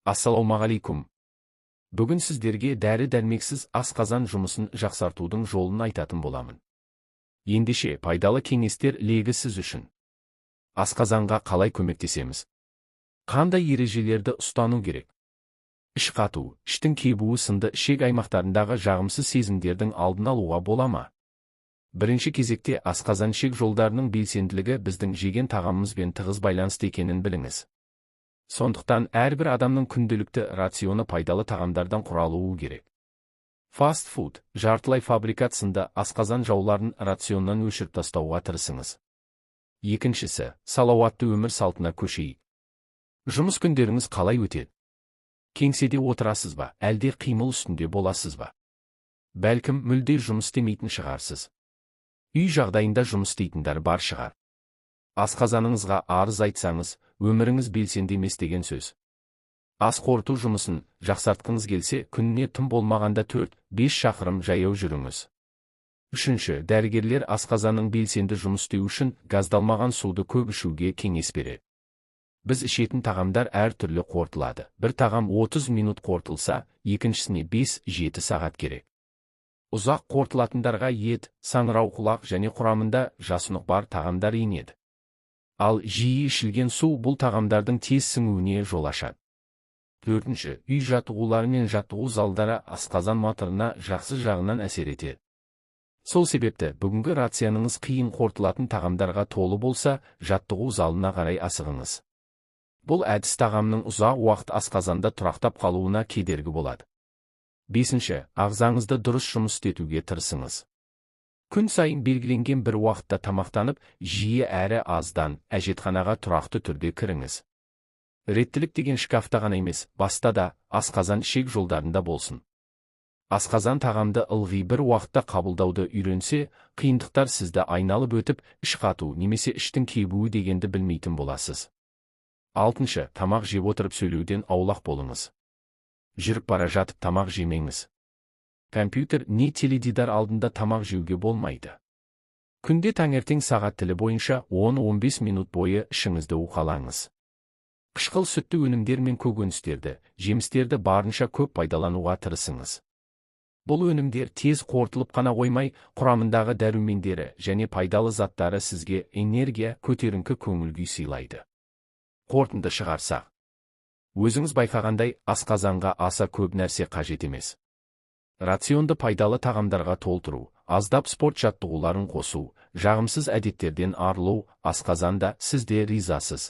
Ассалаумағалейкум. Бүгін сіздерге дәрі-дәрмексіз асқазан жұмысын жақсартудың жолын айтатын боламын. Ендеше пайдалы кеңестер легі сіз үшін. Асқазанға қалай көмектесеміз? Қандай ережелерді ұстану керек? Іш қату, іштің кебуі сынды ішек аймақтарындағы жағымсыз сезімдердің алдын алуға бола ма? Бірінші кезекте асқазан ішек жолдарының белсенділігі біздің жеген тағамымызбен тығыз байланысты екенін біліңіз. Сондықтан әрбір адамның күнделікті рационы пайдалы тағамдардан құралуы керек. Фаст фуд, жартылай фабрикат сынды асқазан жауларын рационнан өшіріп тастауға тырысыңыз. Екіншісі, салауатты өмір салтына көшейік. Жұмыс күндеріңіз қалай өтеді? Кеңседе отырасыз ба, әлде қимыл үстінде боласыз ба? Бәлкім мүлде жұмыс істемейтін шығарсыз. Үй жағдайында жұмыс істейтіндер бар шығар. Асқазаныңызға арыз айтсаңыз, өміріңіз белсенді емес деген сөз. Ас қорыту жұмысын жақсартқыңыз келсе, күніне тым болмағанда 4-5 шақырым жаяу жүріңіз. Үшінші, дәрігерлер асқазанның белсенді жұмыс істеуі үшін газдалмаған суды көп ішуге кеңес береді. Біз ішетін тағамдар әр түрлі қорытылады. Бір тағам 30 минут қорытылса, екіншісіне 5-7 сағат керек. Ұзақ қорытылатындарға ет, саңырауқұлақ және құрамында жасұнық бар тағамдар енеді. Ал жиі ішілген су бұл тағамдардың тез сіңуіне жол ашады. Төртінші, үй жаттығулары мен жаттығу залдары асқазан моторына жақсы жағынан әсер етеді. Сол себепті бүгінгі рационыңыз қиын қорытылатын тағамдарға толы болса, жаттығу залына қарай асығыңыз. Бұл әдіс тағамның ұзақ уақыт асқазанда тұрақтап қалуына кедергі болады. Бесінші, ағзаңызды дұрыс жұмыс істетуге тырысыңыз. Күн сайын белгіленген бір уақытта тамақтанып, жиі әрі аздан әжетханаға тұрақты түрде кіріңіз. Реттілік деген шкафта ғана емес, баста да асқазан ішек жолдарында болсын. Асқазан тағамды ылғи бір уақытта қабылдауды үйренсе, қиындықтар сізді айналып өтіп, іш қату немесе іштің кебуі дегенді білмейтін боласыз. Алтыншы, тамақ жеп отырып сөйлеуден аулақ болыңыз. Жүріп бара жатып тамақ жемеңіз. Компьютер не теледидар алдында тамақ жеуге болмайды. Күнде таңертең сағат тілі бойынша 10-15 минут бойы ішіңізді уқалаңыз. Қышқыл сүтті өнімдер мен көкөністерді, жемістерді барынша көп пайдалануға тырысыңыз. Бұл өнімдер тез қорытылып қана қоймай, құрамындағы дәрумендері және пайдалы заттары сізге энергия, көтеріңкі көңіл-күй сыйлайды. Қорытынды шығарсақ, өзіңіз байқағандай асқазанға аса көп нәрсе қажет емес. Рационды пайдалы тағамдарға толтыру, аздап спорт жаттығуларын қосу, жағымсыз әдеттерден арылу, асқазанда сіз де ризасыз.